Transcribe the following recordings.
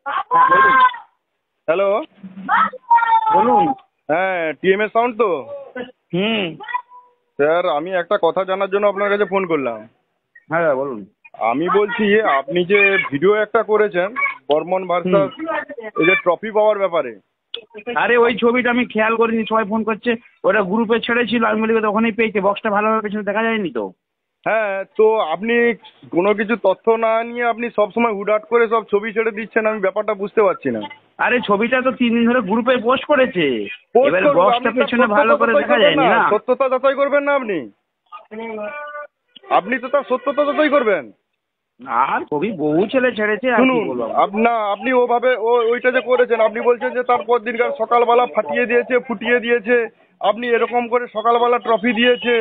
বলুন। হ্যালো, বলুন। হ্যাঁ টিএমএস সাউন্ড তো? হুম। স্যার আমি একটা কথা জানার জন্য আপনার কাছে ফোন করলাম। হ্যাঁ বলুন। আমি বলছি আপনি যে ভিডিও একটা করেছেন বর্মন হুম। ভার্সাস এই যে ট্রফি পাওয়ার ব্যাপারে। আরে ওই ছবিটা আমি খেয়াল করিনি, সবাই ফোন করছে। ওটা গ্রুপে ছেড়েছিল, আমি বলি ওখানেই পেয়েছে, বক্সটা ভালোভাবে পেছনে দেখা যায়নি তো। হ্যাঁ, তো আপনি কোনো কিছু তথ্য না নিয়ে আপনি সবসময় হুটহাট করে সব ছবি ছেড়ে দিচ্ছেন, আমি ব্যাপারটা বুঝতে পারছি না। আরে ছবিটা তো 3 দিন ধরে গ্রুপে পোস্ট করেছে, পোস্ট এবার করুন, বক্সটা আপনি তার পেছনে ভালো সত্যতা করে যাচাই দেখা করবেন যায়নি না, না। সত্যতা যাচাই করবেন না আপনি? আপনি তো তার সত্যতা যাচাই করবেন। আর ছবি বহু ছেলে ছেড়েছে, আর কি শুনুন, বলবো। আপনি ওভাবে ওইটা যে করেছেন, আপনি বলছেন যে তারপর দিনকার সকালবেলা ফাটিয়ে দিয়েছে, ফুটিয়ে দিয়েছে, আপনি এরকম করে সকালবেলা ট্রফি দিয়েছে,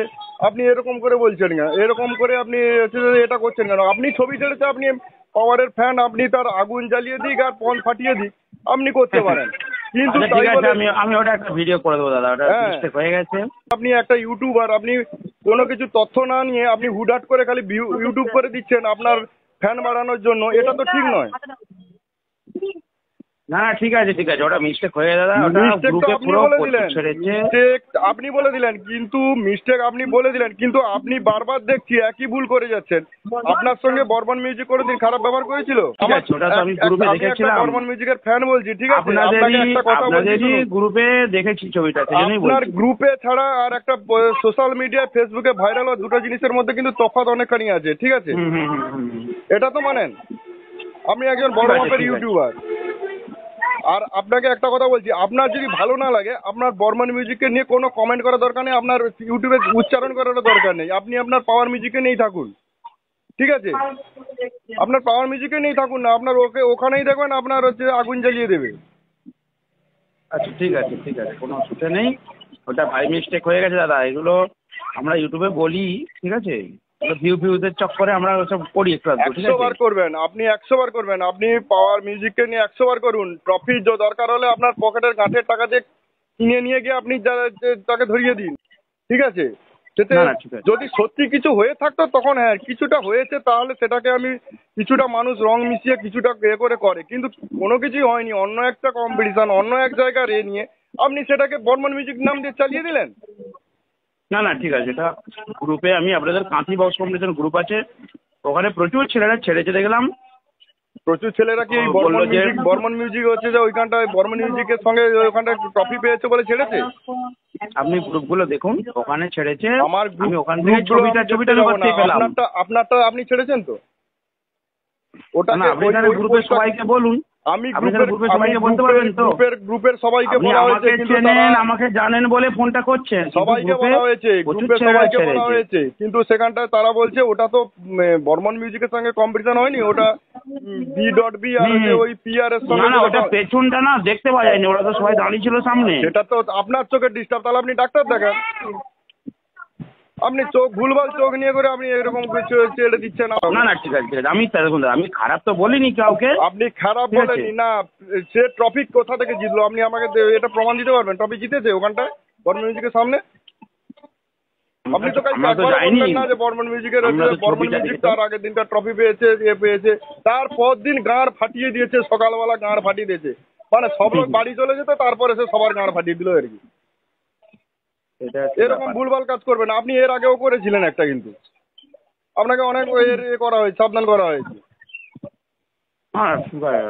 আপনি এরকম করে বলছেন কেন? এরকম করে আপনি হচ্ছে যে এটা করছেন কেন? আপনি ছবি ছেড়েছে, আপনি পাওয়ারের ফ্যান, আপনি তার আগুন জ্বালিয়ে দিক আর পণ ফাটিয়ে দিক, আপনি করতে পারেন, কিন্তু আচ্ছা ঠিক তাই আছে, বলে আমি আমি ওটা একটা ভিডিও করে দেবো দাদা, ওটা হ্যাঁ, মিস্টেক হয়ে গেছে। আপনি একটা ইউটিউবার, আপনি কোনো কিছু তথ্য না নিয়ে আপনি হুটহাট করে খালি ইউটিউব করে দিচ্ছেন আপনার ফ্যান বাড়ানোর জন্য, এটা তো ঠিক নয়। না না, ঠিক আছে ঠিক আছে, ওটা মিস্টেক হয়ে গেছে দাদা, ওটা মিস্টেক তো গ্রুপে আপনি পুরো বলে প্রচুর দিলেন, ছেড়েছে। মিস্টেক আপনি বলে দিলেন, কিন্তু মিস্টেক আপনি বলে দিলেন, কিন্তু আপনি বারবার দেখছি একই ভুল করে যাচ্ছেন। আপনার সঙ্গে বর্মন মিউজিক কোনোদিন খারাপ ব্যবহার করেছিল? ঠিক আছে, ওটা তো আমি গ্রুপে আমি একটা দেখেছিলাম। বর্মন মিউজিকের ফ্যান বলছি, ঠিক আছে? আপনাকে আপনাদেরই একটা কথা বলছি আপনাদেরই শুনুন। গ্রুপে দেখেছি ছবিটা, সেই জন্যই আপনার বলছি। গ্রুপে ছাড়া আর একটা সোশ্যাল মিডিয়ায় ফেসবুকে ভাইরাল হওয়া দুটো জিনিসের মধ্যে কিন্তু তফাৎ অনেকখানি আছে, ঠিক আছে? হুম হুম হুম হুম হুম। এটা তো মানেন? আপনি একজন ঠিক বড় আছে মাপের ঠিক আছে। ইউটিউবার। আর আপনাকে একটা কথা বলছি, আপনার যদি ভালো না লাগে, আপনার বর্মন মিউজিককে নিয়ে কোনো কমেন্ট করার দরকার নেই, আপনার ইউটিউবে উচ্চারণ করারও দরকার নেই, আপনি আপনার পাওয়ার মিউজিকে নিয়েই থাকুন, ঠিক আছে? আপনার পাওয়ার মিউজিকে নিয়েই থাকুন না, আপনার ওখানেই দেখবেন আপনার হচ্ছে আগুন জ্বালিয়ে দেবে। আচ্ছা ঠিক আছে ঠিক আছে, কোনো অসুবিধা নেই। ওটা ভাই মিস্টেক হয়ে গেছে দাদা, এগুলো আমরা ইউটিউবে বলি, ঠিক আছে? ভিউজের চক্করে আমরা ওসব করি একটু আধটু, ঠিক 100 আছে? বার করবেন, আপনি 100 বার করবেন, আপনি পাওয়ার মিউজিককে নিয়ে 100 বার করুন। ট্রফি দরকার হলে আপনার পকেটের গাঁটের টাকা দিয়ে কিনে নিয়ে গিয়ে আপনি তাকে ধরিয়ে দিন, ঠিক আছে? সেতে না না ঠিক আছে। যদি সত্যি কিছু হয়ে থাকতো তখন হ্যাঁ, কিছুটা হয়েছে তাহলে সেটাকে আমি কিছুটা মানুষ রং মিশিয়ে কিছুটা করে, কিন্তু কোনো কিছুই হয়নি, অন্য একটা কম্পিটিশন অন্য এক জায়গার নিয়ে আপনি সেটাকে বর্মন মিউজিক নাম দিয়ে চালিয়ে দিলেন। না না ঠিক আছে, এটা গ্রুপে আমি আপনাদের কাঁথি বক্স কম্পিটিশন গ্রুপ আছে, ওখানে প্রচুর ছেলেরা ছেড়েছে দেখলাম। প্রচুর ছেলেরা কি এই বললো যে বর্মন মিউজিক হচ্ছে যে ওইখানটায় বর্মন মিউজিকের সঙ্গে ওইখানটায় ট্রফি পেয়েছে বলে ছেড়েছে? আপনি গ্রুপগুলো দেখুন, ওখানে ছেড়েছে। আমার আমি ওখান থেকে ছবিটা আমি না, করতেই পেলাম। আপনারটা আপনি ছেড়েছেন তো? না ওটাকে আপনি ওই তাহলে ওই গ্রুপে পোস্টটা সবাইকে বলুন। আমি আপনি তাহলে গ্রুপে সবাইকে বলতে পারবেন তো? গ্রুপের সবাইকে আপনি বলা হয়েছে, আমাকে কিন্তু তারা চেনেন, আমাকে জানেন বলে ফোনটা করছেন, কিন্তু সবাইকে গ্রুপে বলা হয়েছে, প্রচুর গ্রুপে ছেলেরা সবাইকে বলা ছেড়েছে। হয়েছে, কিন্তু সেখানটায় তারা বলছে ওটা তো বর্মন মিউজিকের সঙ্গে কম্পিটিশন হয়নি, ওটা বি আর হুম হচ্ছে হুম। ওই পিআর এর না সঙ্গে না, ওটা পেছনটা না দেখতে পাওয়া যায়নি, ওরা তো সবাই দাঁড়িয়ে ছিল সামনে। সেটা তো আপনার চোখের ডিস্টার্ব, তাহলে আপনি ডাক্তার দেখান। আপনি ভুলভাল চোখ নিয়ে করে আপনি এরকম কিছু ছেড়ে দিচ্ছেন। না না ঠিক আছে ঠিক আছে, আমি দেখুন দাদা, আমি খারাপ তো বলিনি কাউকে। আপনি খারাপ ঠিক আছে। বলেনি না, সে ট্রফি কোথা থেকে জিতলো আপনি আমাকে এটা প্রমাণ দিতে পারবেন? ট্রফি জিতেছে ওখানটায় বর্মন মিউজিকের সামনে? আপনি তো কাল আমরা তো একবারও যাইনি, বলবেন না যে বর্মন মিউজিকের আমরা তো বর্মন ছবিটা মিউজিক দেখেছি। তার আগের দিনটা ট্রফি পেয়েছে, পেয়েছে, তারপর দিন গাঁড় ফাটিয়ে দিয়েছে, সকালবেলা গাঁড় ফাটিয়ে দিয়েছে, মানে সব লোক বাড়ি চলে যেত, তারপরে সে সবার গাঁড় ফাটিয়ে দিল আর কি। এটা হচ্ছে এরকম ব্যাপার। ভুলভাল কাজ করবেন আপনি, এর আগেও করেছিলেন একটা, কিন্তু আপনাকে অনেক করা হয়েছে, সাবধান করা হয়েছে। হ্যাঁ ঠিক আছে।